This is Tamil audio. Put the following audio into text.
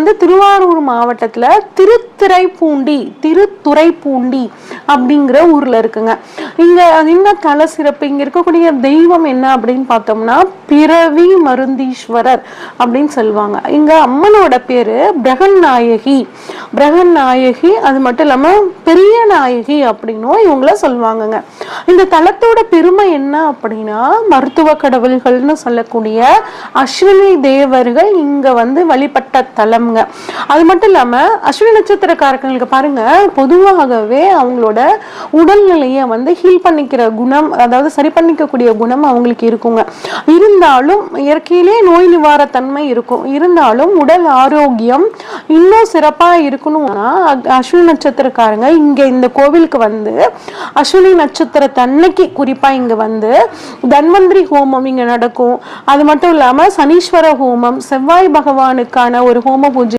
வந்து திருவாரூர் மாவட்டத்துல திருத்துறைப்பூண்டி அப்படிங்கிற ஊர்ல இருக்குங்க. இங்க என்ன தல சிறப்பு, இங்க இருக்கக்கூடிய தெய்வம் என்ன அப்படின்னு பார்த்தோம்னா பிறவி மருந்தீஸ்வரர் அப்படின்னு சொல்லுவாங்க. இங்க அம்மனோட பேரு பிரகன்நாயகி. அது மட்டும் இல்லாம பெரிய நாயகி அப்படின்னும் இவங்கள சொல்லுவாங்கங்க. இந்த தலத்தோட பெருமை என்ன அப்படின்னா மருத்துவ கடவுள்கள்னு சொல்லக்கூடிய அஸ்வினி தேவர்கள் இங்க வந்து வழிபட்ட தலம்ங்க. அது மட்டும் இல்லாம அஸ்வினி நட்சத்திரக்காரர்களுக்கு பாருங்க, பொதுவாகவே அவங்களோட உடல்நிலையை வந்து ஹீல் பண்ணிக்கிற குணம், அதாவது சரி பண்ணிக்கக்கூடிய குணம் அவங்களுக்கு இருக்குங்க. இருந்தாலும் இயற்கையிலே நோய் நிவார தன்மை இருக்கும். இருந்தாலும் உடல் ஆரோக்கியம் இன்னும் சிறப்பா இருக்கணும்னா அஸ்வினி நட்சத்திரக்காரங்க இங்க இந்த கோவிலுக்கு வந்து அஸ்வினி நட்சத்திரத்தன்னைக்கு குறிப்பா இங்க வந்து தன்வந்திரி ஹோமம் இங்க நடக்கும். அது மட்டும் இல்லாம சனீஸ்வர ஹோமம், செவ்வாய் பகவானுக்கான ஒரு ஹோம பூஜை